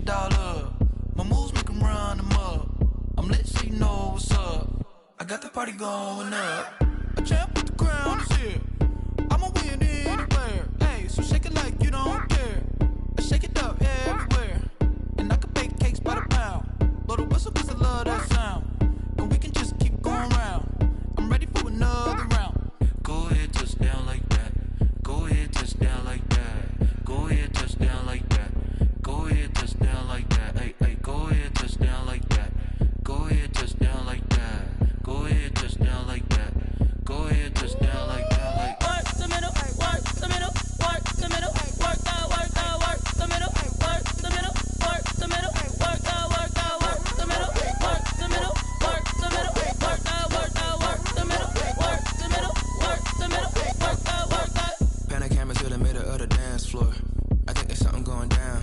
it all up. My moves make them run them up. I'm lit so you know what's up. I got the party going up. A champ with the crown is here. I'ma win anywhere. Hey, so shake it like you don't care. I shake it up everywhere. And I can bake cakes by the pound. Blow the whistle cause I love that sound. And we can just keep going round. I'm ready for another round. Go ahead, touch down like that. Go ahead, touch down like that. Go ahead, touch down like that. Go ahead, touch down like that. Hey, hey, go ahead, touch down like that. Go ahead, touch down like that. Go ahead, touch down like that. Go ahead, touch down like that. Like work the middle, work the middle, work the middle, work out, work out, work the middle, work the middle, work the middle, work out, work out, work the middle, work the middle, work the middle, work out, work out, work the middle, work the middle, work the middle, work out, work out. Pan the camera to the middle of the dance floor. I think there's something going down.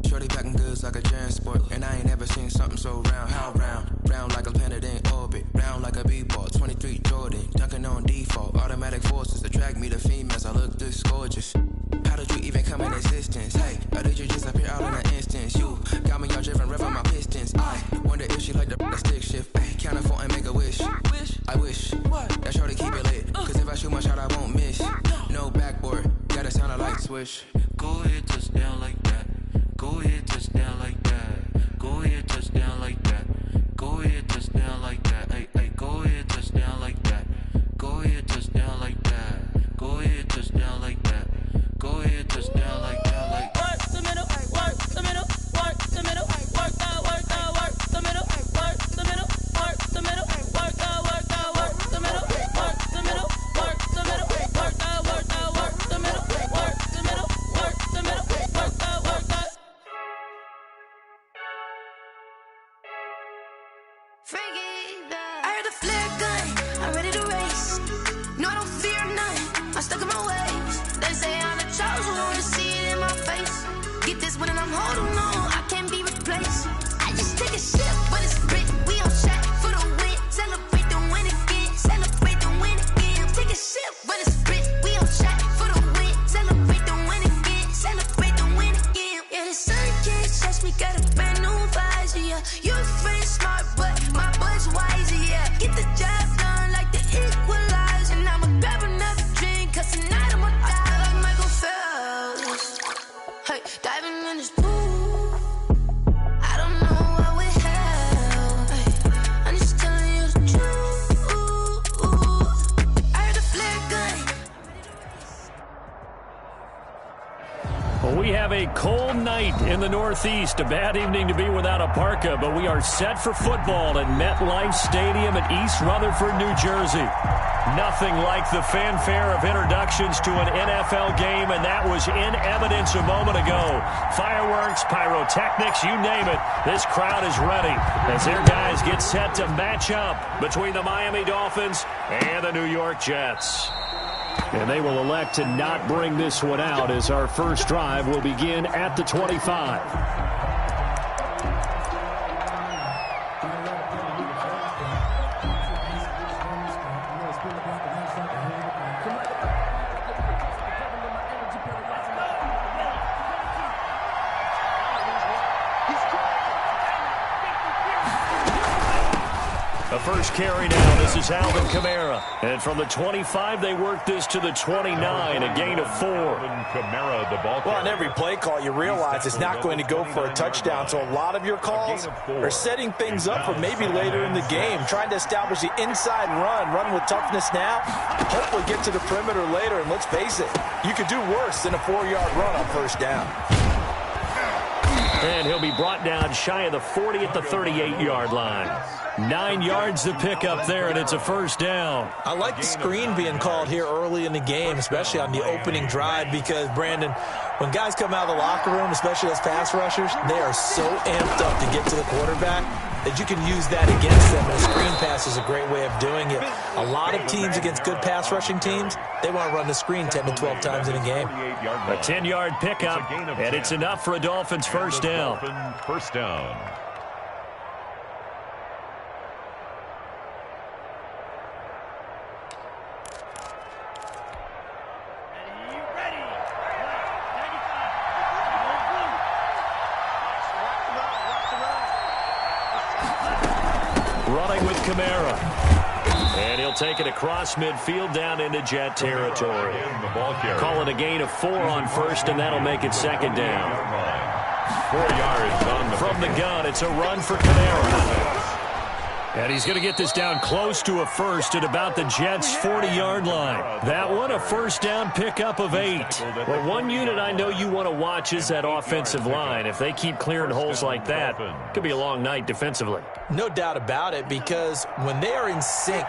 Shorty packing goods like a transport, and I ain't never seen something so round. How round? Round like a planet in orbit, round like a b-ball. 23 Jordan, dunking on default. Automatic forces attract me to females. I look this gorgeous. How did you even come in existence? Hey, or did you just appear out in an instance? You got me all driven, revving my pistons. I wonder if she like the stick shift. Hey, count a 4 and make a wish. I wish that shorty keep it lit, cause if I shoot my shot, I won't miss. No backboard, gotta sound a light switch. Go ahead, touch down like that. Go ahead, touch down like that. Go ahead, touch down like that. Go ahead, touch down like that. Hey, hey, go ahead, touch down like that. Go ahead, touch down like that. Go ahead, touch down like that. Go ahead, touch down like that. Like work the middle, work the middle, work the middle, work out, work out, work the middle, work the middle, work the middle, work out, work out, work the middle, work the middle, work the middle, work out, work out, work the middle, work the middle, work the middle, work out, work out. I heard a flare gun, I'm ready to race. No, I don't fear none, I'm stuck in my ways. They say I'm the chosen one, to see it in my face. Get this one and I'm holding on, I can't be replaced. I just take a sip when it's split, we on track for the win. Celebrate the win again, celebrate the win again. Take a sip when it's split, we on track for the win. Celebrate the win again, celebrate the win again. Yeah, the sun can't touch me, got a brand new visor, yeah. You're friend smart, but my boy's wiser, yeah. Get the job done like the equalizer. And I'ma grab another drink, cause tonight I'ma die like Michael Phelps. Hey, diving in this pool, I don't know what we have. Hey, I'm just telling you the truth. I heard a flare gun. Well, we have a cold night in the Northeast. A bad evening to be without a parka, but we are set for football at MetLife Stadium in East Rutherford, New Jersey. Nothing like the fanfare of introductions to an NFL game, and that was in evidence a moment ago. Fireworks, pyrotechnics, you name it. This crowd is ready as their guys get set to match up between the Miami Dolphins and the New York Jets. And they will elect to not bring this one out as our first drive will begin at the 25. The first carry now, this is Alvin Kamara. And from the 25, they work this to the 29, a gain of 4. Kamara, the ball well, on every play call, you realize it's not going to go for a touchdown. So a lot of your calls are setting things up for maybe later in the game, trying to establish the inside run with toughness now, hopefully get to the perimeter later. And let's face it, you could do worse than a 4-yard run on first down. And he'll be brought down shy of the 40 at the 38-yard line. 9 yards to pick up there, and it's a first down. I like the screen being called here early in the game, especially on the opening drive, because, Brandon, when guys come out of the locker room, especially as pass rushers, they are so amped up to get to the quarterback that you can use that against them, and a screen pass is a great way of doing it. A lot of teams against good pass rushing teams, they want to run the screen 10 to 12 times in a game. A 10-yard pickup, and it's enough for a Dolphins first down. First down. running with Kamara. And he'll take it across midfield down into Jet territory. Call it a gain of 4 on first, and that'll make it second down. 4 yards on from the gun. It's a run for Kamara. And he's going to get this down close to a first at about the Jets' 40-yard line. That one, a first down pickup of 8. Well, one unit I know you want to watch is that offensive line. If they keep clearing holes like that, it could be a long night defensively. No doubt about it, because when they are in sync,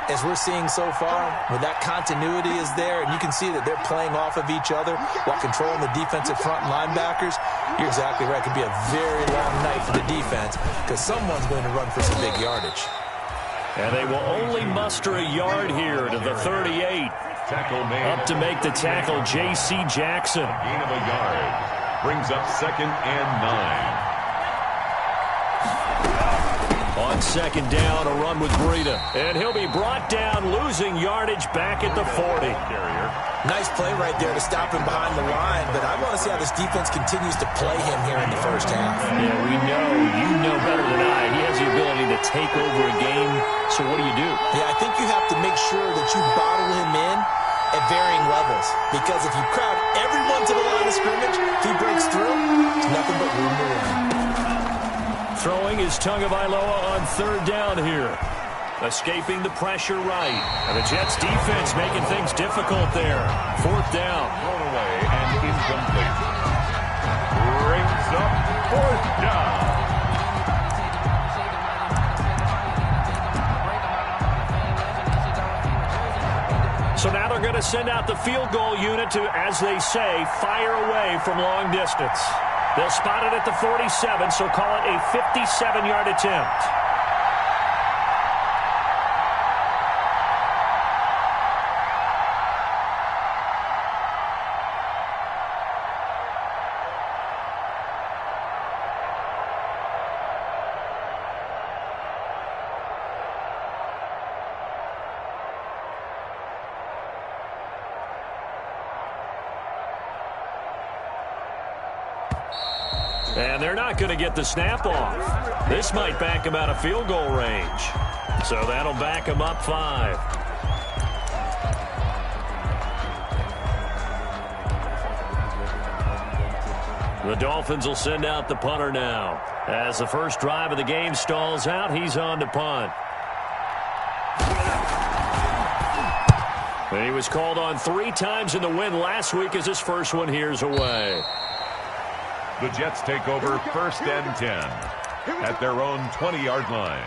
as we're seeing so far, when that continuity is there, and you can see that they're playing off of each other while controlling the defensive front linebackers, you're exactly right. It could be a very long night for the defense because someone's going to run for some big yardage. And they will only muster a yard here to the 38. Up to make the tackle, J.C. Jackson. Gain of a yard. Brings up 2nd and 9. On second down, a run with Breida. And he'll be brought down, losing yardage back at the 40. Nice play right there to stop him behind the line, but I want to see how this defense continues to play him here in the first half. Yeah, we know. You know better than I. He has the ability to take over a game, so what do you do? Yeah, I think you have to make sure that you bottle him in at varying levels, because if you crowd everyone to the line of scrimmage, if he breaks through, it's nothing but room to run. Throwing is Tagovailoa on 3rd down here. Escaping the pressure right. And the Jets defense making things difficult there. 4th down. Thrown away and incomplete. Brings up 4th down. So now they're going to send out the field goal unit to, as they say, fire away from long distance. They'll spot it at the 47, so call it a 57-yard attempt. And they're not going to get the snap off. This might back him out of field goal range. So that'll back him up 5. The Dolphins will send out the punter now. As the first drive of the game stalls out, he's on to punt. And he was called on 3 times in the win last week as his first one here's away. The Jets take over 1st and 10 at their own 20-yard line.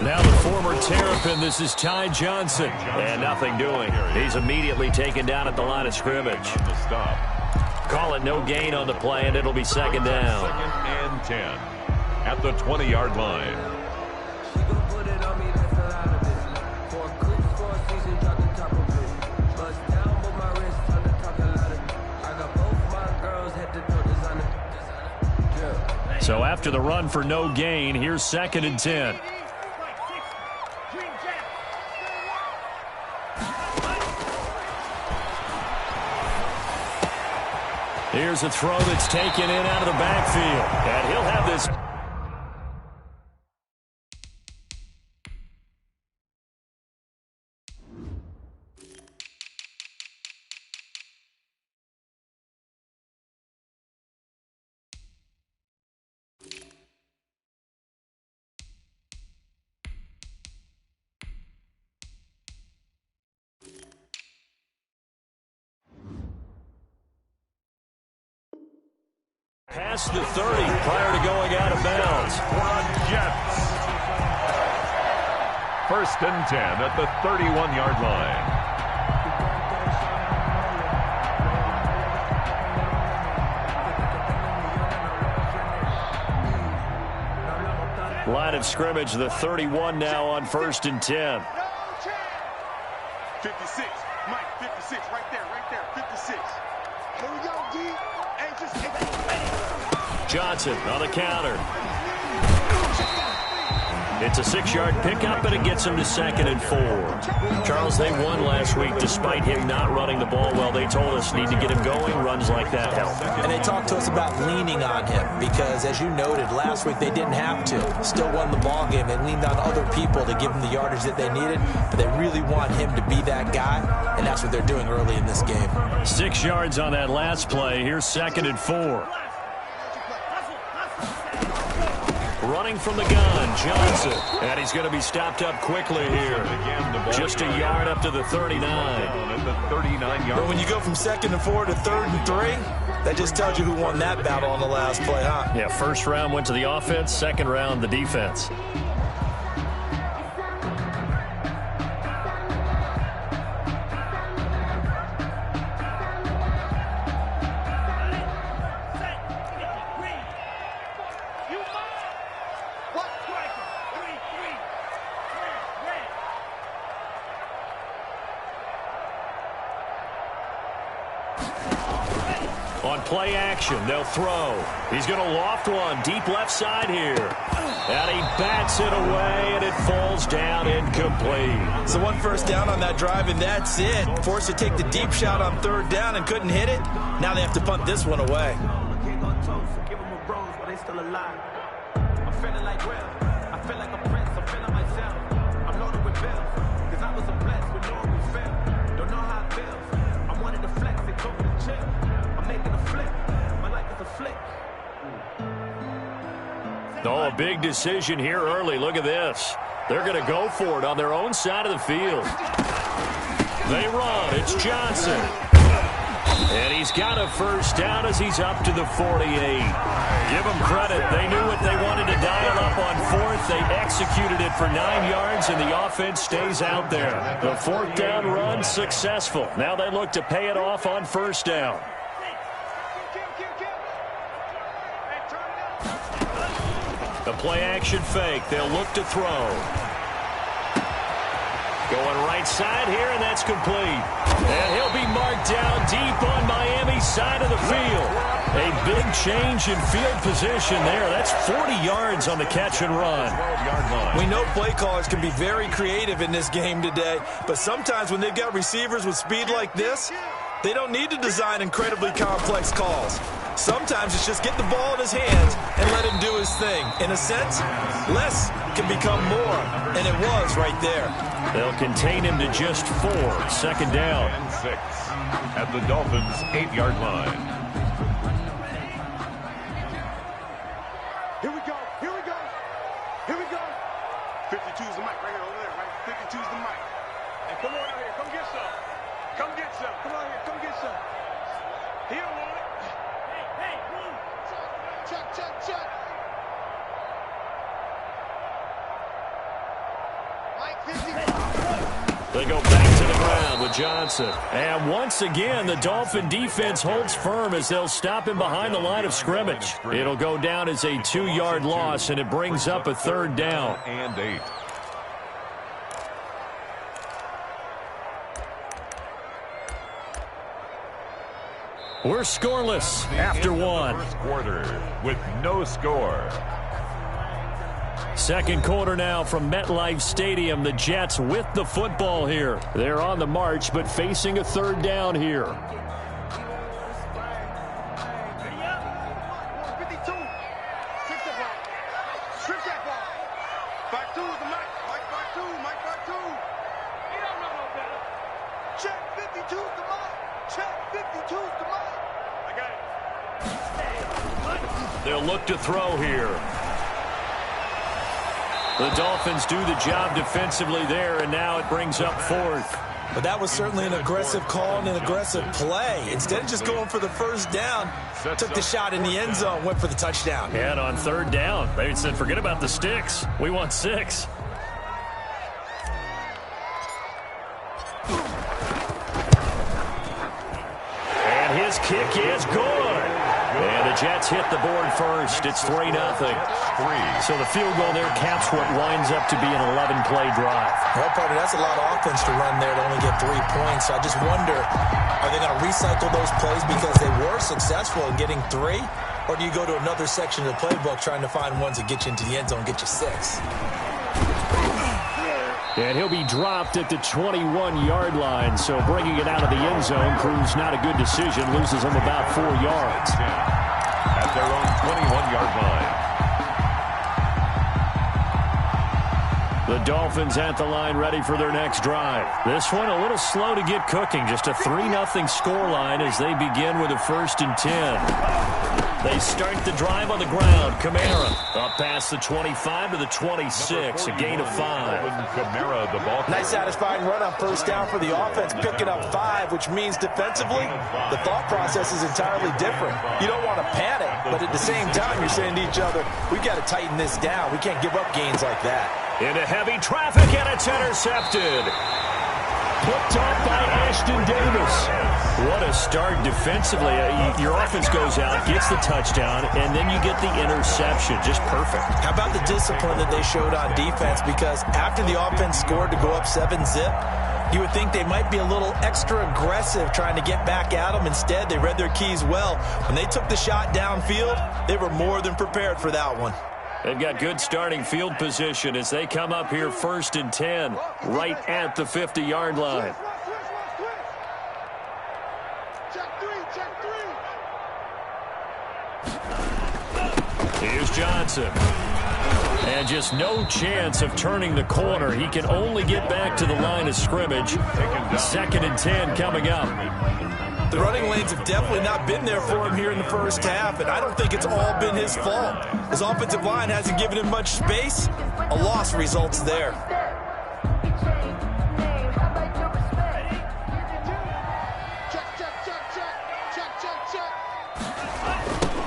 Now the former Terrapin, this is Ty Johnson. And nothing doing. He's immediately taken down at the line of scrimmage. Call it no gain on the play, and it'll be 2nd down. 2nd and 10 at the 20-yard line. So after the run for no gain, here's 2nd and 10. Here's a throw that's taken in out of the backfield. And he'll have this. Past the 30 prior to going out of bounds. Jets. 1st and 10 at the 31-yard line. Line of scrimmage, the 31 now on 1st and 10. 56. Mike, 56. Right there. 56. Here we go, D. And just Johnson on the counter. It's a 6-yard pickup, and it gets him to 2nd and 4. Charles, they won last week despite him not running the ball well. They told us need to get him going. Runs like that help. And they talked to us about leaning on him because, as you noted, last week they didn't have to. Still won the ball game. They leaned on other people to give them the yardage that they needed, but they really want him to be that guy, and that's what they're doing early in this game. 6 yards on that last play. Here's 2nd and 4. Running from the gun, Johnson. And he's going to be stopped up quickly here. Just a yard up to the 39. But when you go from 2nd and 4 to 3rd and 3, that just tells you who won that battle on the last play, huh? Yeah, first round went to the offense, second round the defense. On play action, they'll throw. He's going to loft one deep left side here. And he bats it away, and it falls down incomplete. So 1 first down on that drive, and that's it. Forced to take the deep shot on 3rd down and couldn't hit it. Now they have to punt this one away. I'm feeling like real. I feel like a prince. I'm feeling myself. I'm loaded with bills. Because I was a blessed with no refill. Don't know how it feels. I wanted to flex. They told me to chill. I'm making a flip. My life is a flick. Oh, a big decision here early. Look at this. They're going to go for it on their own side of the field. They run. It's Johnson. And he's got a first down as he's up to the 48. Give them credit. They knew what they wanted to dial up on 4th. They executed it for 9 yards, and the offense stays out there. The 4th down run successful. Now they look to pay it off on 1st down. The play-action fake. They'll look to throw. Going right side here, and that's complete. And he'll be marked down deep on Miami's side of the field. A big change in field position there. That's 40 yards on the catch and run. We know play callers can be very creative in this game today, but sometimes when they've got receivers with speed like this, they don't need to design incredibly complex calls. Sometimes it's just get the ball in his hands and let him do his thing. In a sense, less can become more, and it was right there. They'll contain him to just 4. 2nd down. And 6 at the Dolphins' 8-yard line. Here we go. Here we go. Here we go. 52 is the mic right here over there, right? 52 is the mic. And come on out here. Come get some. Come get some. Come on here. Come get some. He don't want it. Hey, move. Check. Mike 50. They go back to the ground with Johnson. And once again, the Dolphin defense holds firm as they'll stop him behind the line of scrimmage. It'll go down as a 2-yard loss, and it brings up a 3rd down. And 8. We're scoreless after 1. First quarter with no score. 2nd quarter now from MetLife Stadium. The Jets with the football here. They're on the march, but facing a 3rd down here. 52. Strip that ball. Strip that ball. 5-2 is the mic. Mike 5-2. Mike 5-2. He don't know no better. Check 52 is the mic. Check 52 is the mic. I got it. They'll look to throw here. The Dolphins do the job defensively there, and now it brings up 4th. But that was certainly an aggressive call and an aggressive play. Instead of just going for the first down, took the shot in the end zone, went for the touchdown. And on 3rd down, they said, forget about the sticks. We want 6. And his kick is good. And the Jets hit the board first. It's 3-0. So the field goal there caps what winds up to be an 11-play drive. Well, partner, that's a lot of offense to run there to only get 3 points. So I just wonder, are they going to recycle those plays because they were successful in getting 3? Or do you go to another section of the playbook trying to find ones that get you into the end zone, get you 6? And he'll be dropped at the 21-yard line. So bringing it out of the end zone proves not a good decision. Loses him about 4 yards. At their own 21-yard line. The Dolphins at the line ready for their next drive. This one a little slow to get cooking. Just a 3-0 scoreline as they begin with a 1st and 10. They start the drive on the ground. Kamara up past the 25 to the 26, a gain of 5. Kamara, the ball. Nice satisfying run on 1st down for the offense, picking up 5, which means defensively, the thought process is entirely different. You don't want to panic, but at the same time, you're saying to each other, we've got to tighten this down. We can't give up gains like that. Into heavy traffic, and it's intercepted. Picked up by Ashton Davis. What a start defensively. Your offense goes out, gets the touchdown, and then you get the interception. Just perfect. How about the discipline that they showed on defense? Because after the offense scored to go up 7-zip, you would think they might be a little extra aggressive trying to get back at them. Instead, they read their keys well. When they took the shot downfield, they were more than prepared for that one. They've got good starting field position as they come up here 1st and 10, right at the 50-yard line. Here's Johnson. And just no chance of turning the corner. He can only get back to the line of scrimmage. 2nd and 10 coming up. The running lanes have definitely not been there for him here in the 1st half, and I don't think it's all been his fault. His offensive line hasn't given him much space. A loss results there.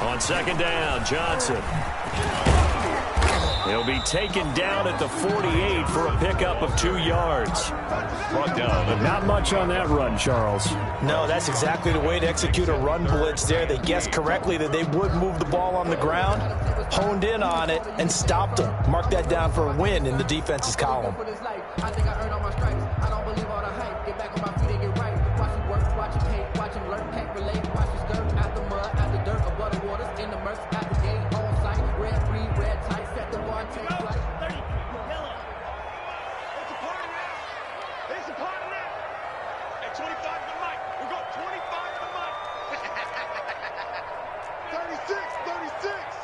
On 2nd down, Johnson. He'll be taken down at the 48 for a pickup of 2 yards. Brought down. Not much on that run, Charles. No, that's exactly the way to execute a run blitz there. They guessed correctly that they would move the ball on the ground, honed in on it, and stopped them. Mark that down for a win in the defense's column. I think I earned all my stripes. I don't believe all the hype. Get back on my feet and get right. Watch him work, watch him hate, watch him learn, can't relate. Watch his dirt out the mud, out the dirt, above the waters, in the murks, out the gate, on sight. Red, green, red, tight, set the bar, take flight. It's a party now. It's a party now. At 25 to the mic. We're going 25 to the mic. 36.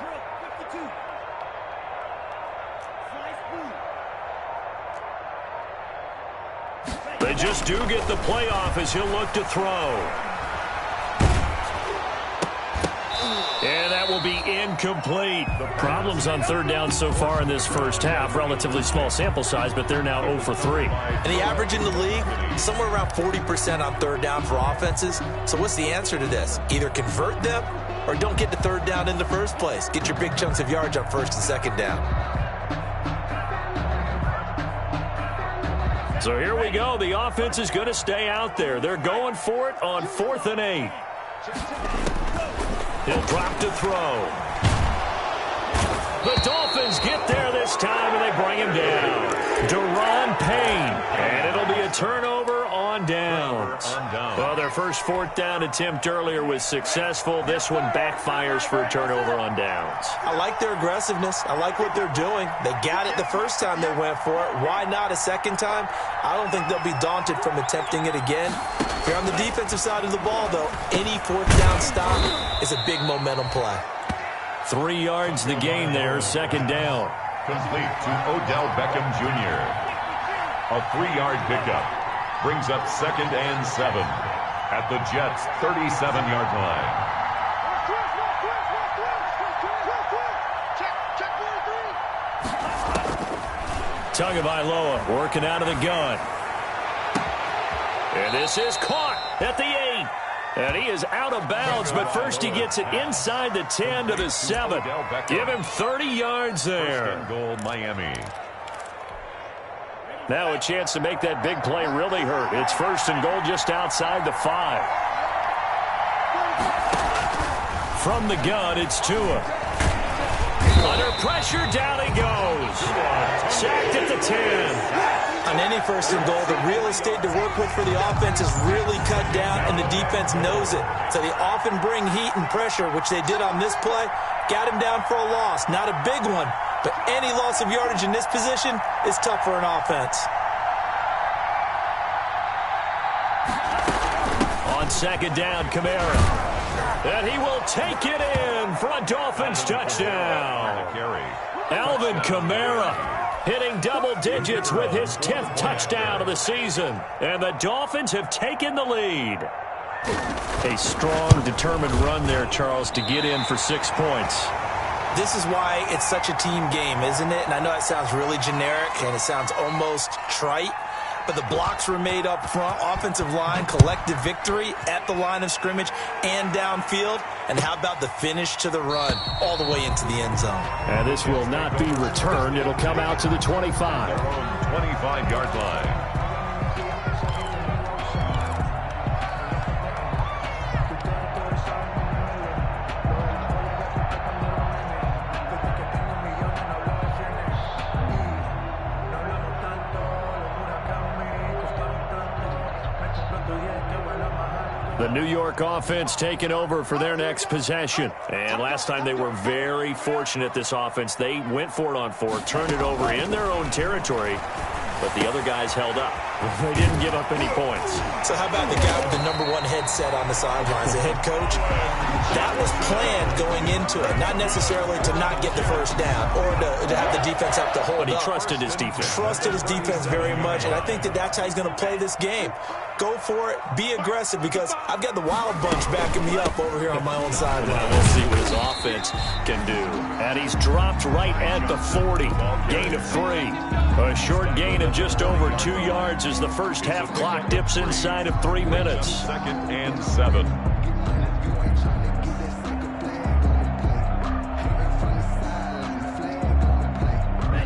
Drill, 52. Slice boom. They just do get the playoff as he'll look to throw. And that will be incomplete. Problems on 3rd down so far in this 1st half. Relatively small sample size, but they're now 0 for 3. And the average in the league, somewhere around 40% on 3rd down for offenses. So what's the answer to this? Either convert them or don't get to 3rd down in the first place. Get your big chunks of yards on 1st and 2nd down. So here we go. The offense is going to stay out there. They're going for it on 4th and 8. He'll drop to throw. The Dolphins get there this time, and they bring him down. Deron Payne, and it'll be a turnover on downs. Well, their first 4th down attempt earlier was successful. This one backfires for a turnover on downs. I like their aggressiveness. I like what they're doing. They got it the first time they went for it. Why not a second time? I don't think they'll be daunted from attempting it again. Here on the defensive side of the ball, though, any 4th down stop is a big momentum play. 3 yards the gain there, 2nd down. Complete to Odell Beckham Jr. A 3-yard pickup brings up 2nd and 7 at the Jets' 37-yard line. Tagovailoa working out of the gun. And this is caught at the 8. And he is out of bounds, but first he gets it inside the 10 to the 7. Give him 30 yards there. 1st and goal, Miami. Now a chance to make that big play really hurt. It's 1st and goal just outside the 5. From the gun, it's Tua. Under pressure, down he goes. Sacked at the 10. On any first and goal, the real estate to work with for the offense is really cut down, and the defense knows it. So they often bring heat and pressure, which they did on this play. Got him down for a loss. Not a big one, but any loss of yardage in this position is tough for an offense. On second down, Kamara. And he will take it in for a Dolphins touchdown. Alvin Kamara hitting double digits with his 10th touchdown of the season. And the Dolphins have taken the lead. A strong, determined run there, Charles, to get in for 6 points. This is why it's such a team game, isn't it? And I know it sounds really generic and it sounds almost trite, but the blocks were made up front, offensive line, collective victory at the line of scrimmage and downfield. And how about the finish to the run all the way into the end zone? And this will not be returned. It'll come out to the 25. 25-yard line. The New York offense taking over for their next possession. And last time they were very fortunate, this offense. They went for it on 4, turned it over in their own territory, but the other guys held up. They didn't give up any points. So how about the guy with the #1 headset on the sidelines, the head coach? That was planned going into it, not necessarily to not get the first down or to have the defense have to hold up. But he trusted his defense. Trusted his defense very much, and I think that's how he's going to play this game. Go for it, be aggressive, because I've got the Wild Bunch backing me up over here on my own sideline. We'll see what his offense can do. And he's dropped right at the 40. Gain of 3. A short gain of just over 2 yards as the first half clock dips inside of 3 minutes. 2nd and 7.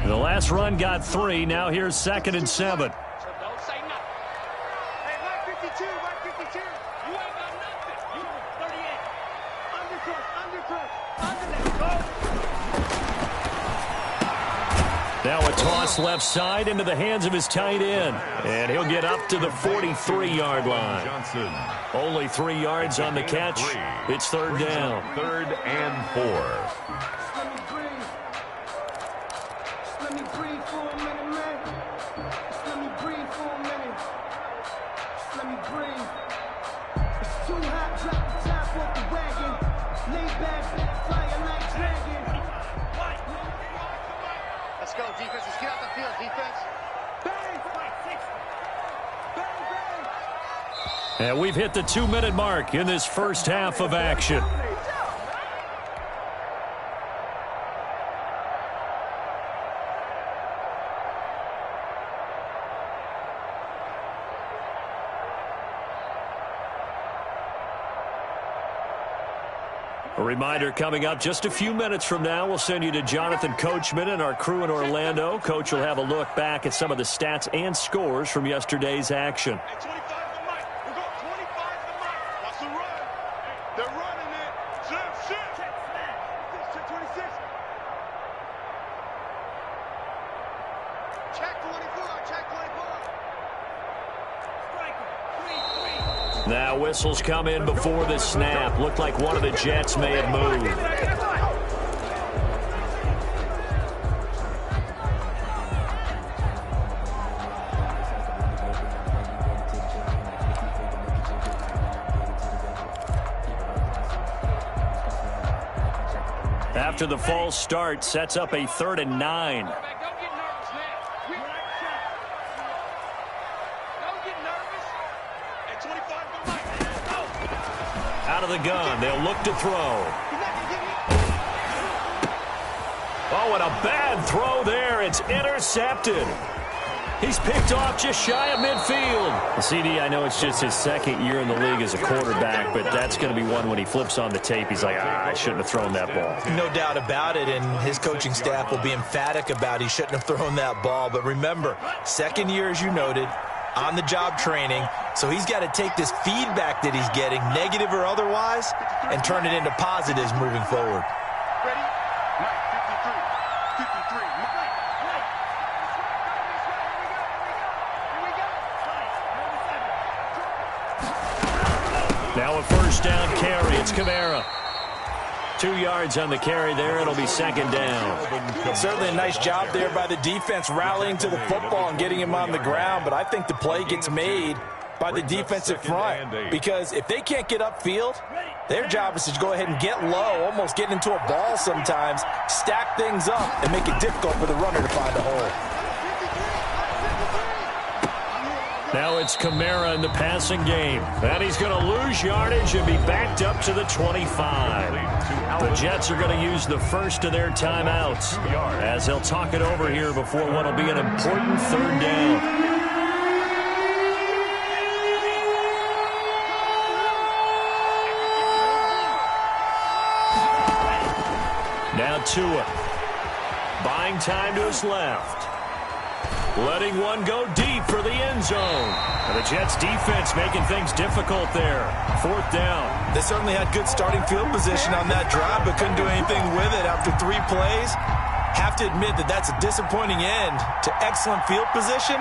The last run got 3. Now here's 2nd and 7. Now a toss left side into the hands of his tight end. And he'll get up to the 43-yard line. Johnson. Only 3 yards on the catch. It's 3rd down. 3rd and 4. Let me breathe for a minute, man. Let me breathe for a minute. Let me breathe. It's too hot, drop the top off the wagon. Lay back, fire like dragon. Let's go, defense. Let's get out the field, defense. Bang! Bang, bang! And we've hit the 2-minute mark in this first half of action. A reminder coming up just a few minutes from now, we'll send you to Jonathan Coachman and our crew in Orlando. Coach will have a look back at some of the stats and scores from yesterday's action. Hey, 25 to Mike. We're going 25 to Mike. Watch the run. They're running it. Shift. Check 26. Check 24. Check 24. Now whistles come in before the snap. Looked like one of the Jets may have moved. After the false start, sets up a 3rd and 9. Out of the gun, they'll look to throw. Oh, and a bad throw there. It's intercepted. He's picked off just shy of midfield. CD, I know it's just his 2nd year in the league as a quarterback, but that's going to be one when he flips on the tape. He's like, I shouldn't have thrown that ball. No doubt about it, and his coaching staff will be emphatic about he shouldn't have thrown that ball. But remember, 2nd year, as you noted, on-the-job training. So he's got to take this feedback that he's getting, negative or otherwise, and turn it into positives moving forward. Ready? Mike, 53. 53. Mike. Now a first down carry. It's Kamara. 2 yards on the carry there. It'll be second down. Certainly a nice job there by the defense rallying to the football and getting him on the ground, but I think the play gets made by the defensive front, because if they can't get upfield, their job is to go ahead and get low, almost get into a ball sometimes, stack things up, and make it difficult for the runner to find a hole. Now it's Kamara in the passing game. And he's going to lose yardage and be backed up to the 25. The Jets are going to use the first of their timeouts as they'll talk it over here before what will be an important third down. Now Tua. Buying time to his left. Letting one go deep for the end zone. And the Jets defense making things difficult there. Fourth down. They certainly had good starting field position on that drive, but couldn't do anything with it after 3 plays. Have to admit that that's a disappointing end to excellent field position.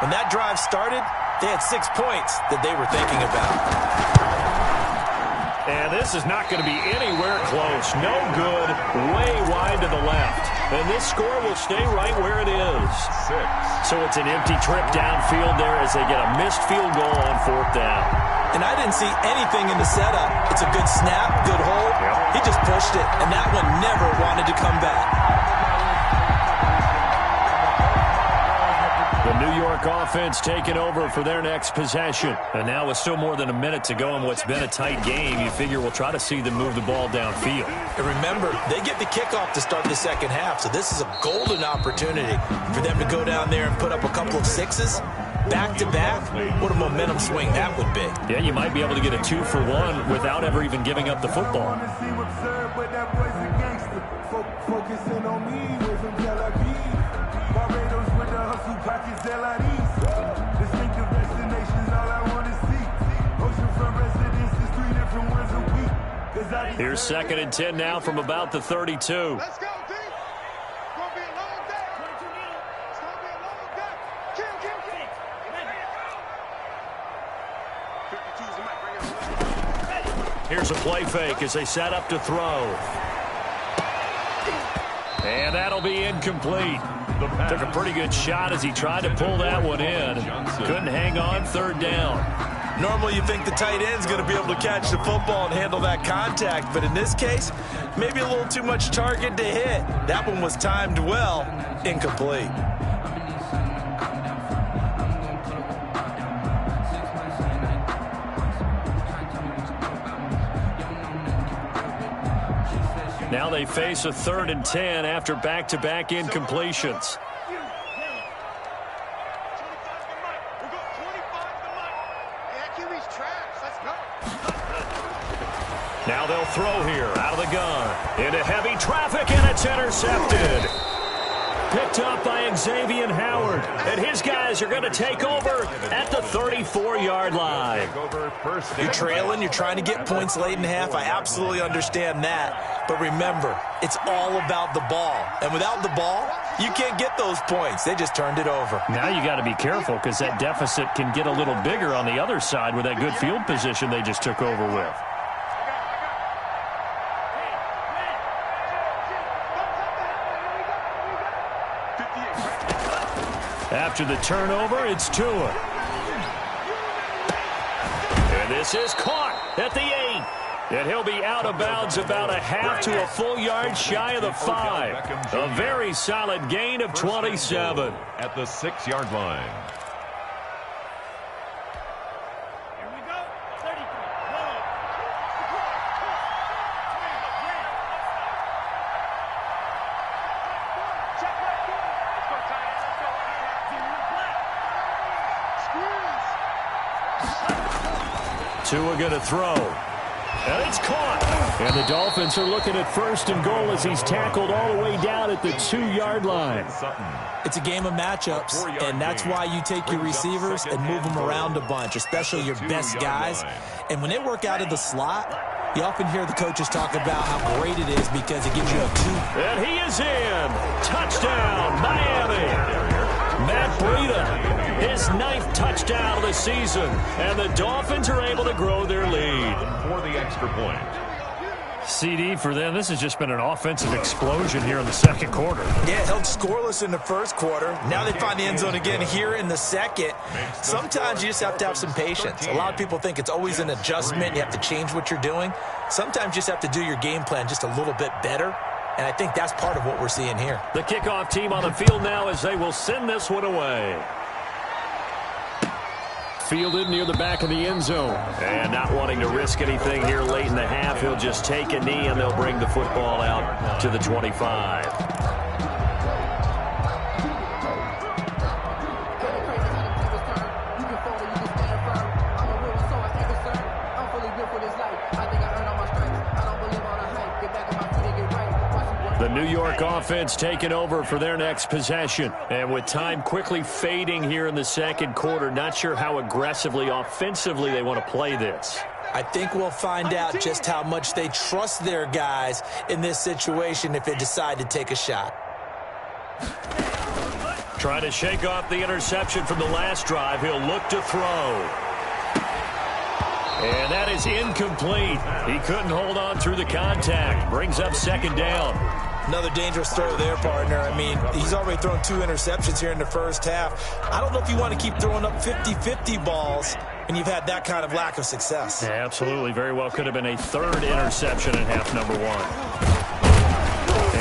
When that drive started, they had 6 points that they were thinking about. And this is not going to be anywhere close. No good. Way wide to the left. And this score will stay right where it is. 6. So it's an empty trip downfield there as they get a missed field goal on fourth down. And I didn't see anything in the setup. It's a good snap, good hold. Yep. He just pushed it, and that one never wanted to come back. The New York offense taking over for their next possession. And now with still more than a minute to go in what's been a tight game, you figure we'll try to see them move the ball downfield. And remember, they get the kickoff to start the second half, so this is a golden opportunity for them to go down there and put up a couple of sixes back-to-back. What a momentum swing that would be. Yeah, you might be able to get a 2-for-1 without ever even giving up the football. Focusing on me, away from Tel Aviv. Barbados with the hustle pockets, distinctive destinations, all I want to see. Oceanfront residences, 3 different ones a week. Here's 2nd and 10 now from about the 32. Let's go, D. It's going to be a long day. It's going to be a long day. Kill. 52's the mic. Bring it on. Here's a play fake as they set up to throw. And that'll be incomplete. Took a pretty good shot as he tried to pull that one in. Couldn't hang on, third down. Normally you think the tight end's going to be able to catch the football and handle that contact, but in this case, maybe a little too much target to hit. That one was timed well, incomplete. Now they face a 3rd and 10 after back-to-back incompletions. Now they'll throw here out of the gun. Into heavy traffic, and it's intercepted. Picked up by Xavier Howard. And his guys are going to take over at the 34-yard line. You're trailing, you're trying to get points late in half. I absolutely understand that. But remember, it's all about the ball. And without the ball, you can't get those points. They just turned it over. Now you got to be careful because that deficit can get a little bigger on the other side with that good field position they just took over with. After the turnover, it's Tua. And this is caught at the 8. And he'll be out of bounds about a half to a full yard shy of the 5. A very solid gain of 27. At the 6-yard line. Tua going to throw. And it's caught. And the Dolphins are looking at 1st and goal as he's tackled all the way down at the 2-yard line. It's a game of matchups, and that's why you take your receivers and move them around a bunch, especially your best guys. And when they work out of the slot, you often hear the coaches talk about how great it is because it gives you a two. And he is in. Touchdown, Miami. Matt Breida, his 9th touchdown of the season. And the Dolphins are able to grow their lead. For the extra point. CD for them, this has just been an offensive explosion here in the second quarter. Yeah, held scoreless in the first quarter. Now they find the end zone again here in the second. Sometimes you just have to have some patience. A lot of people think it's always an adjustment. You have to change what you're doing. Sometimes you just have to do your game plan just a little bit better. And I think that's part of what we're seeing here. The kickoff team on the field now as they will send this one away. Fielded near the back of the end zone. And not wanting to risk anything here late in the half, he'll just take a knee and they'll bring the football out to the 25. The New York offense taking over for their next possession. And with time quickly fading here in the second quarter, not sure how aggressively, offensively they want to play this. I think we'll find out just how much they trust their guys in this situation if they decide to take a shot. Trying to shake off the interception from the last drive. He'll look to throw. And that is incomplete. He couldn't hold on through the contact. Brings up 2nd down. Another dangerous throw there, partner. I mean, he's already thrown 2 interceptions here in the first half. I don't know if you want to keep throwing up 50-50 balls when you've had that kind of lack of success. Yeah, absolutely. Very well could have been a 3rd interception in half number 1.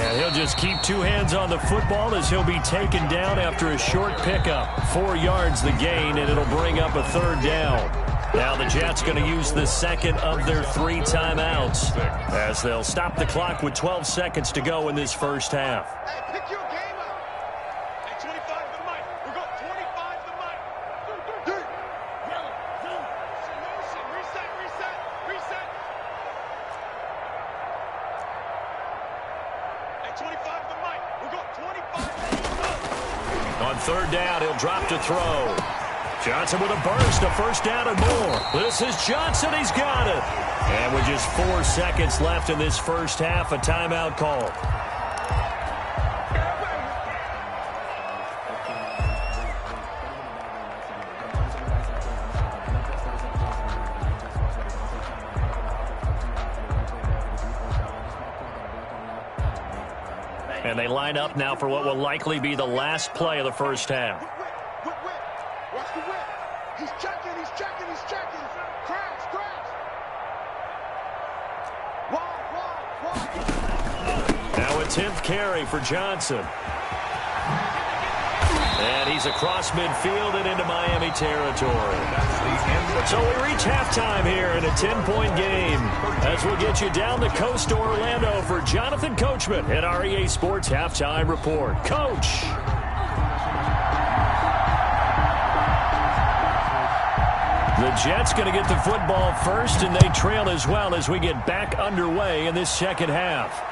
And he'll just keep 2 hands on the football as he'll be taken down after a short pickup. 4 yards the gain, and it'll bring up a 3rd down. Now the Jets going to use the 2nd of their 3 timeouts as they'll stop the clock with 12 seconds to go in this first half. Hey, pick your game up. Hey, 25 the mic. We got 25 the mic. Solution. Reset. Hey, 25 the mic. We got 25. On 3rd down, he'll drop to throw. Johnson with a burst, a 1st down and more. This is Johnson, he's got it. And with just 4 seconds left in this first half, a timeout call. And they line up now for what will likely be the last play of the first half. Watch the whip. He's checking. Crash. Wide. Now a 10th carry for Johnson. And he's across midfield and into Miami territory. So we reach halftime here in a 10-point game as we'll get you down the coast to Orlando for Jonathan Coachman at our EA Sports Halftime Report. Coach. The Jets going to get the football first, and they trail as well as we get back underway in this second half.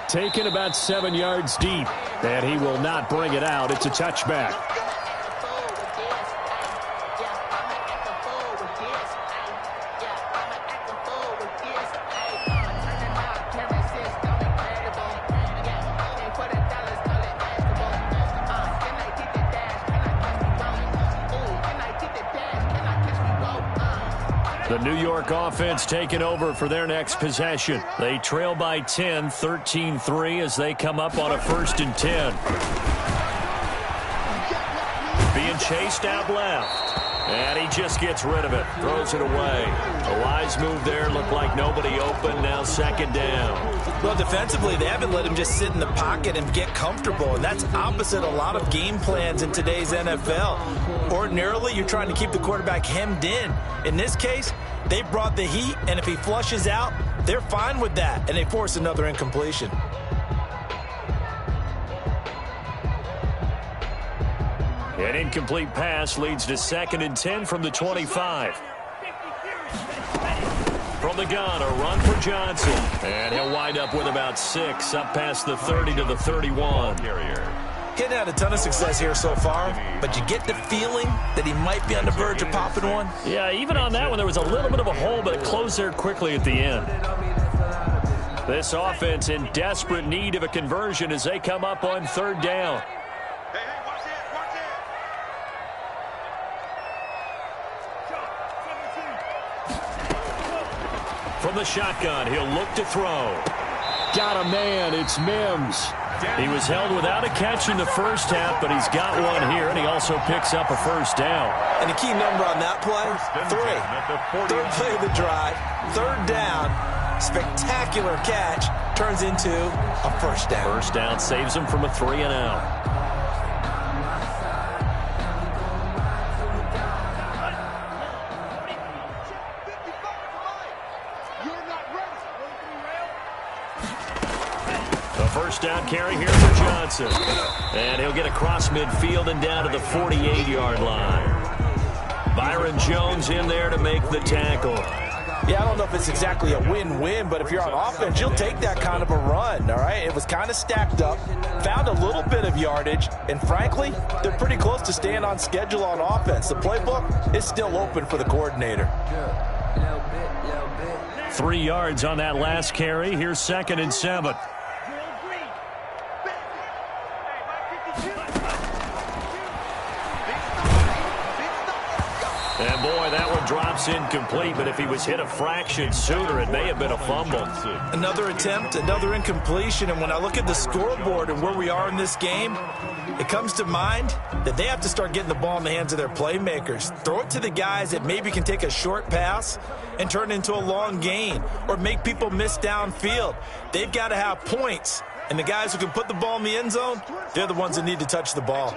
Taken about 7 yards deep, and he will not bring it out. It's a touchback. The New York offense taking over for their next possession. They trail by 10, 13-3 as they come up on a 1st and 10. Being chased out left. And he just gets rid of it. Throws it away. A wise move there. Looked like nobody open. Now 2nd down. Well, defensively, they haven't let him just sit in the pocket and get comfortable. And that's opposite a lot of game plans in today's NFL. Ordinarily, you're trying to keep the quarterback hemmed in. In this case, they brought the heat, and if he flushes out, they're fine with that, and they force another incompletion. An incomplete pass leads to 2nd and 10 from the 25. From the gun, a run for Johnson. And he'll wind up with about 6, up past the 30 to the 31. Hitting had a ton of success here so far, but you get the feeling that he might be on the verge of popping one. Yeah, even on that one, there was a little bit of a hole, but it closed there quickly at the end. This offense in desperate need of a conversion as they come up on 3rd down. Hey, watch that. From the shotgun, he'll look to throw. Got a man, it's Mims. He was held without a catch in the first half, but he's got one here, and he also picks up a 1st down. And a key number on that play, 3. 3rd play of the drive, 3rd down, spectacular catch, turns into a 1st down. 1st down saves him from a 3 and out. First down carry here for Johnson. And he'll get across midfield and down to the 48-yard line. Byron Jones in there to make the tackle. Yeah, I don't know if it's exactly a win-win, but if you're on offense, you'll take that kind of a run, all right? It was kind of stacked up, found a little bit of yardage, and frankly, they're pretty close to staying on schedule on offense. The playbook is still open for the coordinator. 3 yards on that last carry. Here's 2nd and 7. And boy, that one drops incomplete, but if he was hit a fraction sooner, it may have been a fumble. Another attempt, another incompletion, and when I look at the scoreboard and where we are in this game, it comes to mind that they have to start getting the ball in the hands of their playmakers. Throw it to the guys that maybe can take a short pass and turn it into a long gain or make people miss downfield. They've got to have points, and the guys who can put the ball in the end zone, they're the ones that need to touch the ball.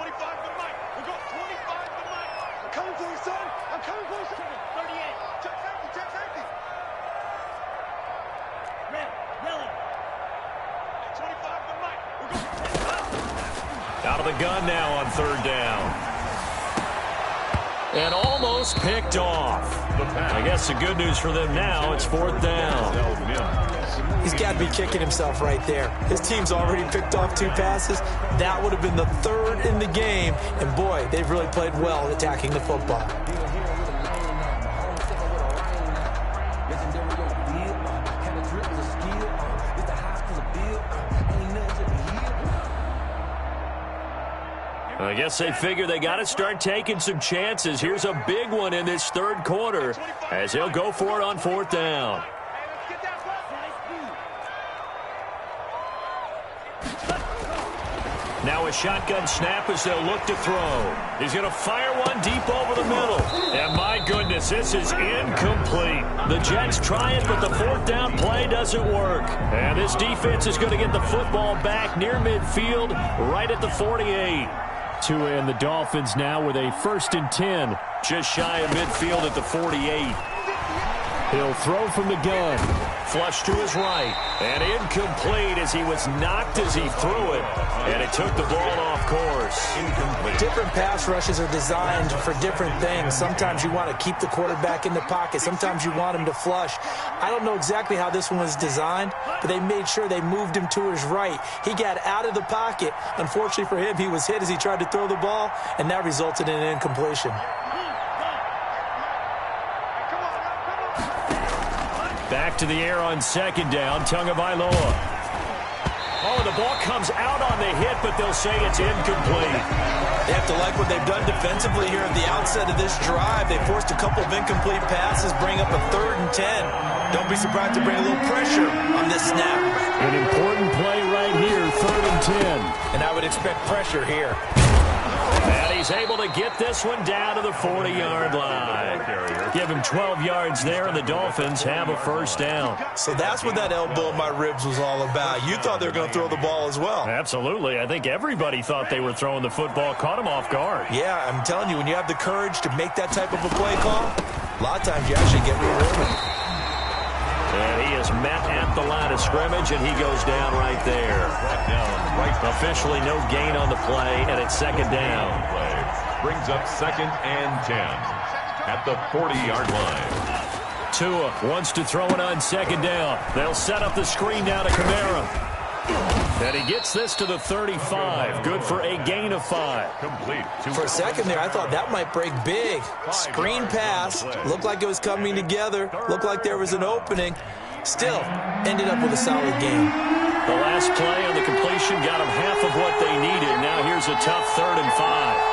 Out of the gun now on 3rd down. And almost picked off. I guess the good news for them now, it's 4th down. He's got to be kicking himself right there. His team's already picked off 2 passes. That would have been the 3rd in the game. And boy, they've really played well at attacking the football. I guess they figure they got to start taking some chances. Here's a big one in this 3rd quarter as he'll go for it on 4th down. Now a shotgun snap as they'll look to throw. He's going to fire one deep over the middle. And my goodness, this is incomplete. The Jets try it, but the 4th down play doesn't work. And this defense is going to get the football back near midfield, right at the 48. Tua and the Dolphins now with a 1st and 10, just shy of midfield at the 48. He'll throw from the gun. Flush to his right. And incomplete as he was knocked as he threw it. And it took the ball off course. Incomplete. Different pass rushes are designed for different things. Sometimes you want to keep the quarterback in the pocket. Sometimes you want him to flush. I don't know exactly how this one was designed, but they made sure they moved him to his right. He got out of the pocket. Unfortunately for him, he was hit as he tried to throw the ball, and that resulted in an incompletion. Back to the air on 2nd down, Tagovailoa. Oh, the ball comes out on the hit, but they'll say it's incomplete. They have to like what they've done defensively here at the outset of this drive. They forced a couple of incomplete passes, bring up a 3rd and 10. Don't be surprised to bring a little pressure on this snap. An important play right here, 3rd and 10. And I would expect pressure here. And he's able to get this one down to the 40-yard line. Give him 12 yards there, and the Dolphins have a 1st down. So that's what that elbow in my ribs was all about. You thought they were going to throw the ball as well. Absolutely. I think everybody thought they were throwing the football, caught him off guard. Yeah, I'm telling you, when you have the courage to make that type of a play call, a lot of times you actually get rewarded. And he is met at the line of scrimmage, and he goes down right there. Officially no gain on the play, and it's 2nd down. Brings up 2nd and 10 at the 40-yard line. Tua wants to throw it on second down. They'll set up the screen now to Kamara. And he gets this to the 35. Good for a gain of 5. Complete. For a second there, I thought that might break big. Screen pass. Looked like it was coming together. Looked like there was an opening. Still, ended up with a solid game. The last play on the completion got them half of what they needed. Now here's a tough 3rd and 5.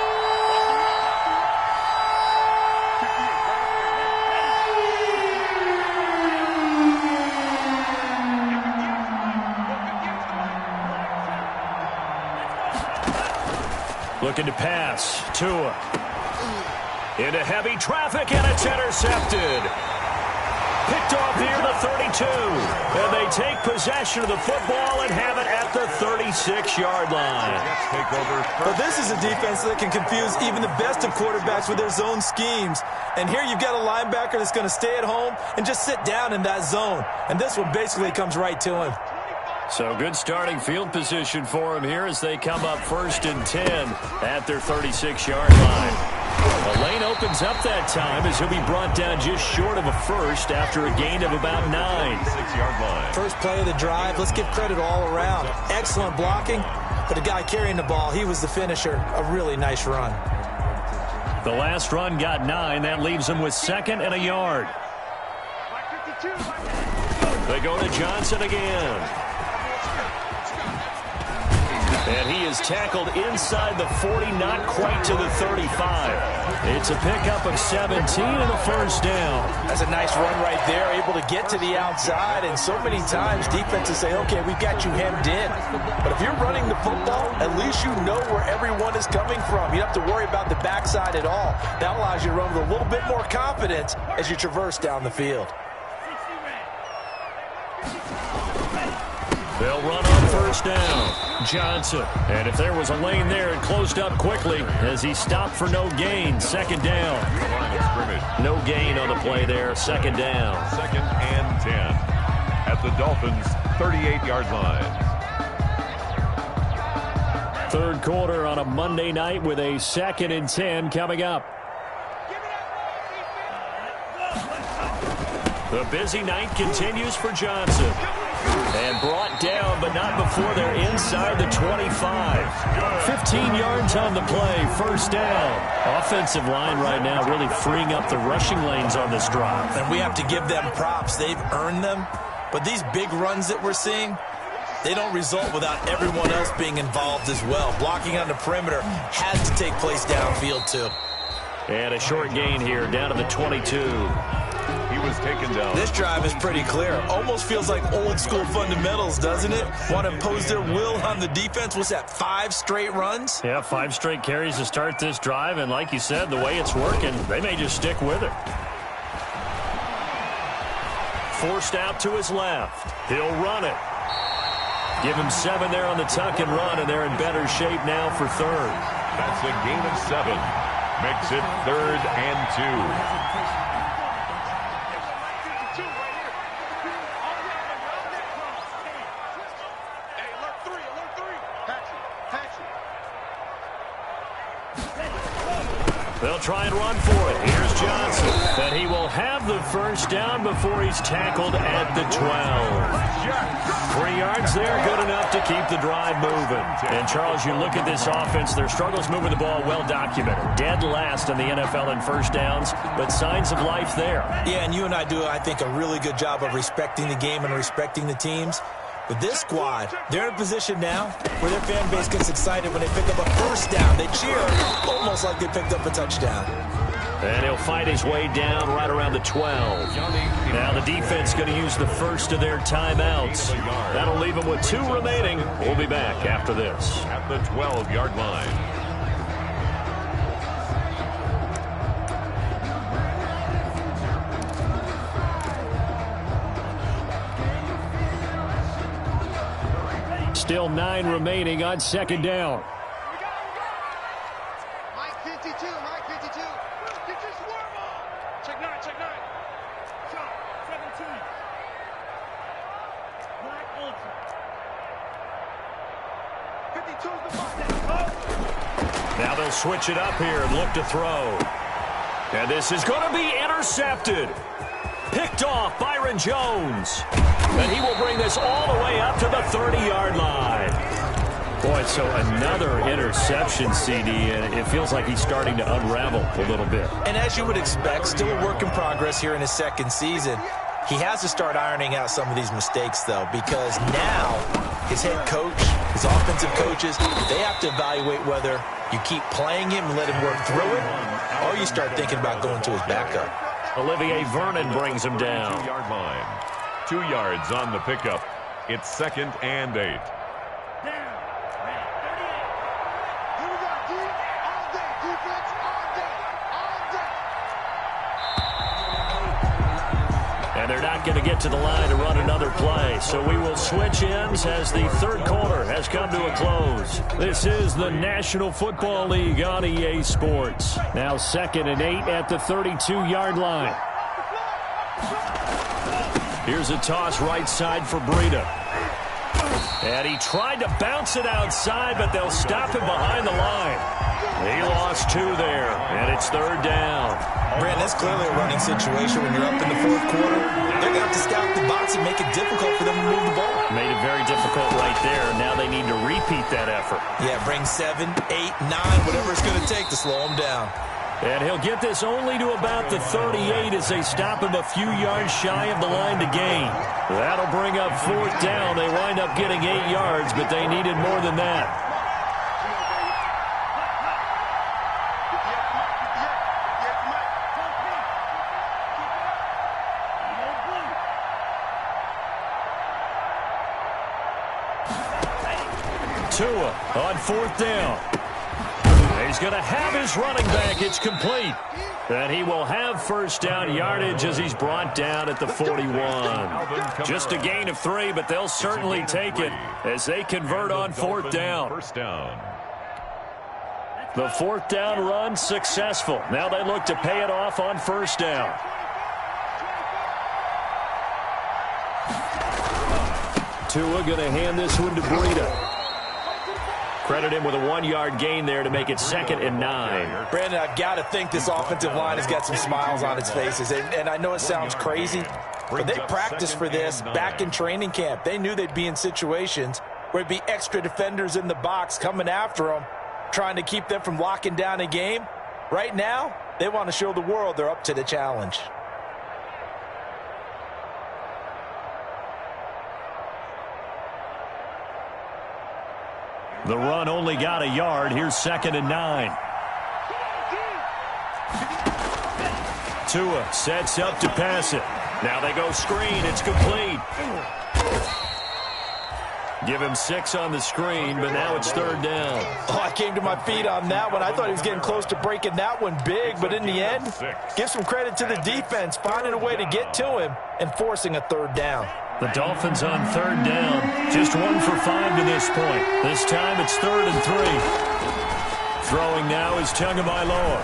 Looking to pass. Tua. Into heavy traffic, and it's intercepted. Picked off near the 32. And they take possession of the football and have it at the 36-yard line. But this is a defense that can confuse even the best of quarterbacks with their zone schemes. And here you've got a linebacker that's going to stay at home and just sit down in that zone. And this one basically comes right to him. So good starting field position for him here as they come up 1st and 10 at their 36-yard line. The lane opens up that time as he'll be brought down just short of a first after a gain of about 9. 6-yard line. First play of the drive, let's give credit all around. Excellent blocking, but the guy carrying the ball, he was the finisher. A really nice run. The last run got 9. That leaves him with 2nd and a yard. They go to Johnson again. And he is tackled inside the 40, not quite to the 35. It's a pickup of 17 and a first down. That's a nice run right there, able to get to the outside. And so many times defenses say, okay, we've got you hemmed in. But if you're running the football, at least you know where everyone is coming from. You don't have to worry about the backside at all. That allows you to run with a little bit more confidence as you traverse down the field. They'll run on first down. Johnson. And if there was a lane there, it closed up quickly as he stopped for no gain. 2nd down. No gain on the play there. 2nd down. 2nd and 10 at the Dolphins' 38-yard line. 3rd quarter on a Monday night with a 2nd and 10 coming up. The busy night continues for Johnson. And brought down, but not before they're inside the 25. 15 yards on the play, 1st down. Offensive line right now really freeing up the rushing lanes on this drive. And we have to give them props. They've earned them. But these big runs that we're seeing, they don't result without everyone else being involved as well. Blocking on the perimeter has to take place downfield too. And a short gain here, down to the 22. He was taken down. This drive is pretty clear. Almost feels like old school fundamentals, doesn't it? Want to impose their will on the defense. What's that, 5 straight runs? Yeah, 5 straight carries to start this drive. And like you said, the way it's working, they may just stick with it. Forced out to his left. He'll run it. Give him 7 there on the tuck and run, and they're in better shape now for 3rd. That's a gain of 7. Makes it 3rd and 2. They'll try and run for it. Here's Johnson. And he will have the first down before he's tackled at the 12. 3 yards there, good enough to keep the drive moving. And, Charles, you look at this offense, their struggles moving the ball well documented. Dead last in the NFL in first downs, but signs of life there. Yeah, and you and I do, I think, a really good job of respecting the game and respecting the teams. But this squad, they're in a position now where their fan base gets excited when they pick up a first down. They cheer almost like they picked up a touchdown. And he'll fight his way down right around the 12. Now the defense going to use the first of their timeouts. That'll leave them with 2 remaining. We'll be back after this. At the 12-yard line. Still 9 remaining on 2nd down. Mike 52, Mike 52. Get your swarm on. Check 9, check 9. Shot, 17. Black Ultra. 52's the mark. Now they'll switch it up here and look to throw. And this is going to be intercepted. Picked off Byron Jones. And he will bring this all the way up to the 30-yard line. Boy, so another interception, CD, and it feels like he's starting to unravel a little bit. And as you would expect, still a work in progress here in his second season. He has to start ironing out some of these mistakes, though, because now his head coach, his offensive coaches, they have to evaluate whether you keep playing him and let him work through it, or you start thinking about going to his backup. Olivier Vernon brings him down. 2-yard line. 2 yards on the pickup. It's 2nd and 8. And they're not going to get to the line to run another play. So we will switch ends as the third quarter has come to a close. This is the National Football League on EA Sports. Now 2nd and 8 at the 32-yard line. Here's a toss right side for Breida. And he tried to bounce it outside, but they'll stop him behind the line. He lost 2 there, and it's 3rd down. Brandon, that's clearly a running situation when you're up in the 4th quarter. They're going to have to scout the box and make it difficult for them to move the ball. Made it very difficult right there. Now they need to repeat that effort. Yeah, bring 7, 8, 9, whatever it's going to take to slow them down. And he'll get this only to about the 38 as they stop him a few yards shy of the line to gain. That'll bring up 4th down. They wind up getting 8 yards, but they needed more than that. Tua on 4th down. He's going to have his running back. It's complete. And he will have 1st down yardage as he's brought down at the 41. Just a gain of 3, but they'll certainly take it as they convert on 4th down. The 4th down run successful. Now they look to pay it off on 1st down. Tua going to hand this one to Breida. Credit him with a 1-yard gain there to make it 2nd and 9. Brandon, I've got to think this offensive line has got some smiles on its faces. And I know it sounds crazy, but they practiced for this back in training camp. They knew they'd be in situations where there'd be extra defenders in the box coming after them, trying to keep them from locking down a game. Right now, they want to show the world they're up to the challenge. The run only got a yard. Here's 2nd and 9. Tua sets up to pass it. Now they go screen. It's complete. Give him 6 on the screen, but now it's 3rd down. Oh, I came to my feet on that one. I thought he was getting close to breaking that one big, but in the end, give some credit to the defense, finding a way to get to him and forcing a 3rd down. The Dolphins on 3rd down. Just 1 for 5 to this point. This time it's 3rd and 3. Throwing now is Tagovailoa.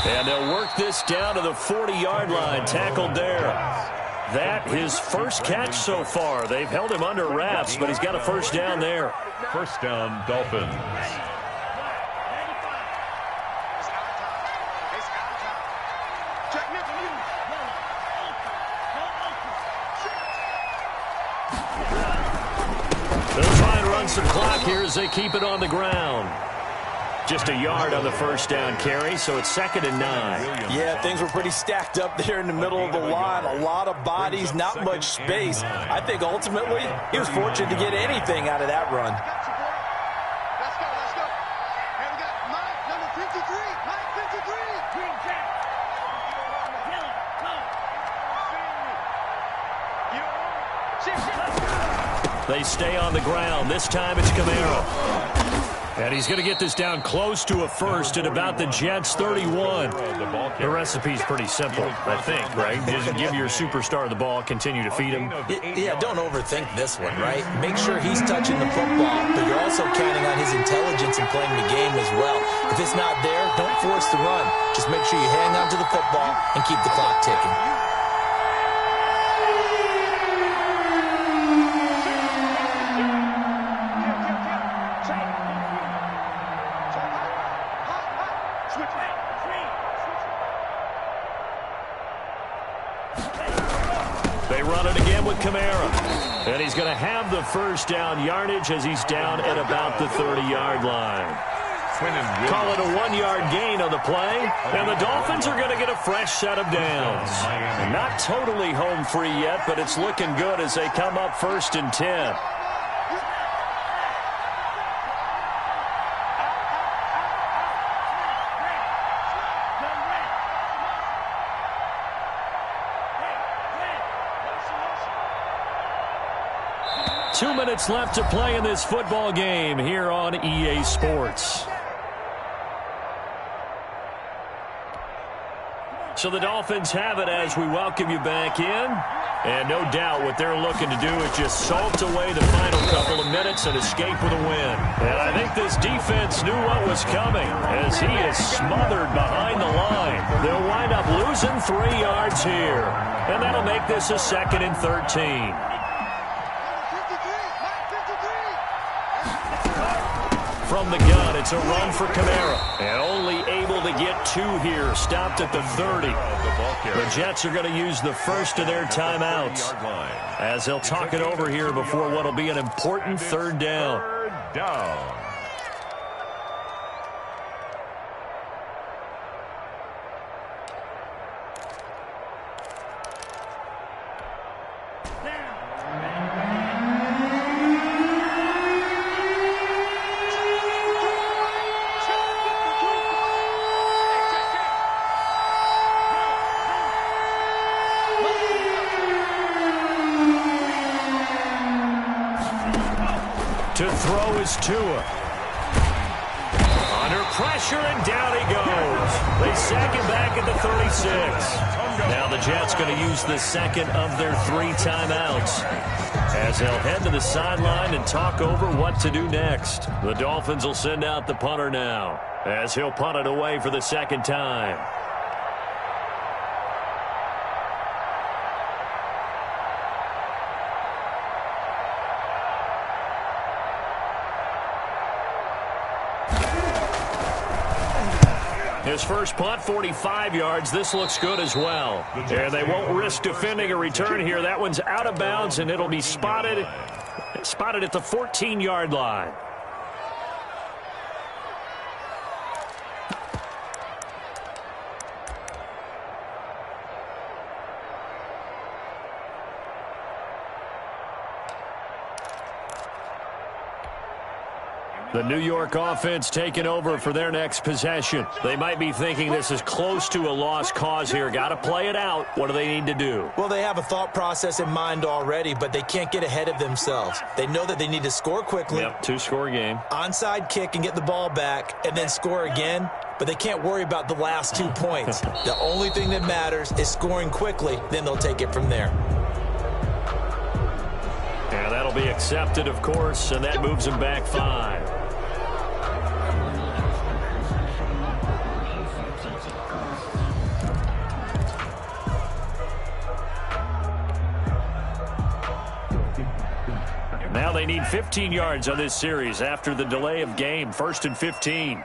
And they'll work this down to the 40-yard line. Tackled there. That his first catch so far. They've held him under wraps, but he's got a 1st down there. 1st down, Dolphins. They'll try and run some clock here as they keep it on the ground. Just a yard on the 1st down carry, so it's 2nd and 9. Yeah, things were pretty stacked up there in the middle of the line. A lot of bodies, not much space. I think ultimately he was fortunate to get anything out of that run. Let's go, let's go. Hey, we got Mike, number 53. Mike 53. Green Jack. They stay on the ground. This time it's Camaro. And he's going to get this down close to a 1st at about the Jets' 31. The recipe's pretty simple, I think, right? Just give your superstar the ball, continue to feed him. Yeah, don't overthink this one, right? Make sure he's touching the football, but you're also counting on his intelligence in playing the game as well. If it's not there, don't force the run. Just make sure you hang on to the football and keep the clock ticking. again with Kamara. And he's going to have the first down yardage as he's down at about the 30-yard line. Call it a 1-yard gain on the play. And the Dolphins are going to get a fresh set of downs. Not totally home free yet, but it's looking good as they come up 1st and 10. Two minutes left to play in this football game here on EA Sports. So the Dolphins have it as we welcome you back in. And no doubt what they're looking to do is just salt away the final couple of minutes and escape with a win. And I think this defense knew what was coming as he is smothered behind the line. They'll wind up losing 3 yards here. And that'll make this a 2nd and 13. From the gun, it's a run for Kamara. And only able to get 2 here, stopped at the 30. The Jets are going to use the first of their timeouts as they'll talk it over here before what will be an important 3rd down. 3rd down. To throw is Tua. Under pressure, and down he goes. They sack him back at the 36. Now the Jets going to use the 2nd of their 3 timeouts as they'll head to the sideline and talk over what to do next. The Dolphins will send out the punter now as he'll punt it away for the 2nd time. His first punt, 45 yards. This looks good as well. And they won't risk defending a return here. That one's out of bounds, and it'll be spotted at the 14-yard line. The New York offense taking over for their next possession. They might be thinking this is close to a lost cause here. Got to play it out. What do they need to do? Well, they have a thought process in mind already, but they can't get ahead of themselves. They know that they need to score quickly. Yep, 2-score game. Onside kick and get the ball back and then score again, but they can't worry about the last 2 points. The only thing that matters is scoring quickly, then they'll take it from there. Yeah, that'll be accepted, of course, and that moves them back 5. Now they need 15 yards on this series after the delay of game. 1st and 15.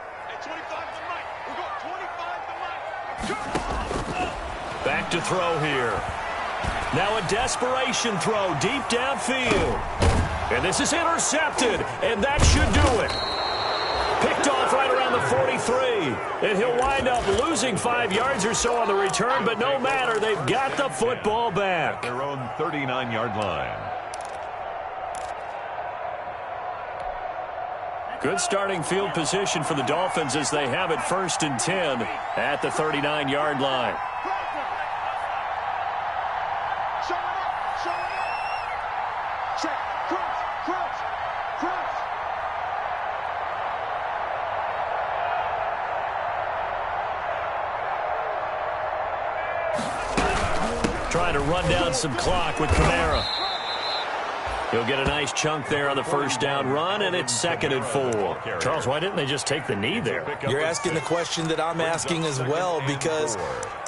Back to throw here. Now a desperation throw deep downfield. And this is intercepted, and that should do it. Picked off right around the 43. And he'll wind up losing 5 yards or so on the return, but no matter, they've got the football back. Their own 39-yard line. Good starting field position for the Dolphins as they have it 1st and 10 at the 39-yard line. Trying to run down some clock with Kamara. He'll get a nice chunk there on the 1st down run, and it's 2nd and 4. Charles, why didn't they just take the knee there? You're asking the question that I'm asking as well, because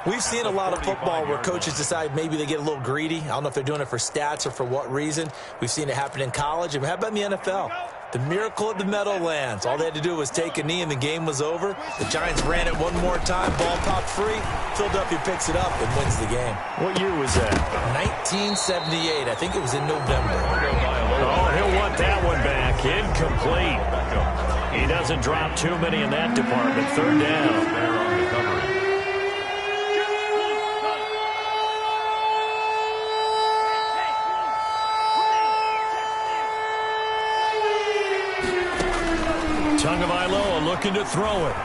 we've seen a lot of football where coaches decide maybe they get a little greedy. I don't know if they're doing it for stats or for what reason. We've seen it happen in college. And how about in the NFL? The miracle of the Meadowlands. All they had to do was take a knee and the game was over. The Giants ran it one more time. Ball popped free. Philadelphia picks it up and wins the game. What year was that? 1978. I think it was in November. Oh, he'll want that one back. Incomplete. He doesn't drop too many in that department. Third down. Tagovailoa looking to throw it.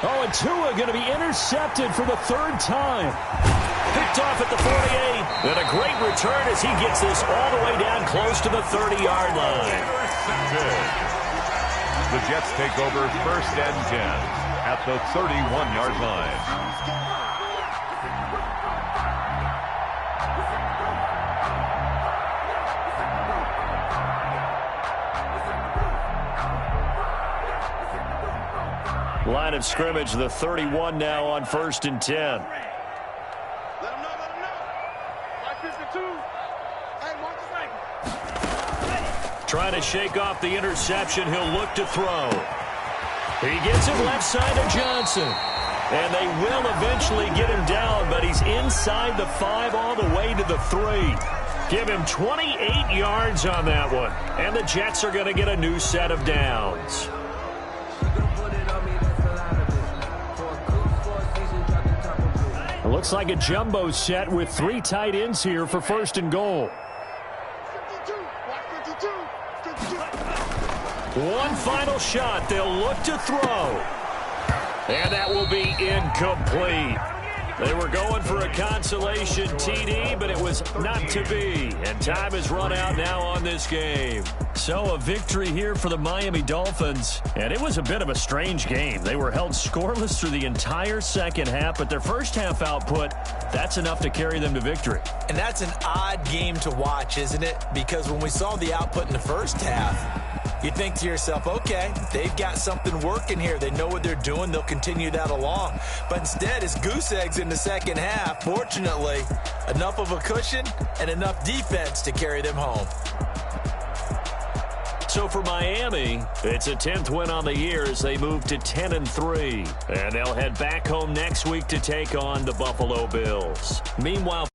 Oh, and Tua going to be intercepted for the third time. Picked off at the 48. And a great return as he gets this all the way down close to the 30-yard line. The Jets take over 1st and 10 at the 31-yard line. Line of scrimmage, the 31 now on 1st and 10. Let him know, let him know. 552. Hey, watch his ankle. Trying to shake off the interception. He'll look to throw. He gets it left side to Johnson. And they will eventually get him down, but he's inside the 5 all the way to the 3. Give him 28 yards on that one. And the Jets are going to get a new set of downs. It looks like a jumbo set with 3 tight ends here for 1st and goal. 52. One final shot. They'll look to throw. And that will be incomplete. They were going for a consolation TD, but it was not to be. And time has run out now on this game. So a victory here for the Miami Dolphins. And it was a bit of a strange game. They were held scoreless through the entire second half, but their first half output, that's enough to carry them to victory. And that's an odd game to watch, isn't it? Because when we saw the output in the first half, you think to yourself, okay, they've got something working here. They know what they're doing. They'll continue that along. But instead, it's goose eggs in the second half. Fortunately, enough of a cushion and enough defense to carry them home. So for Miami, it's a 10th win on the year as they move to 10-3. And they'll head back home next week to take on the Buffalo Bills. Meanwhile,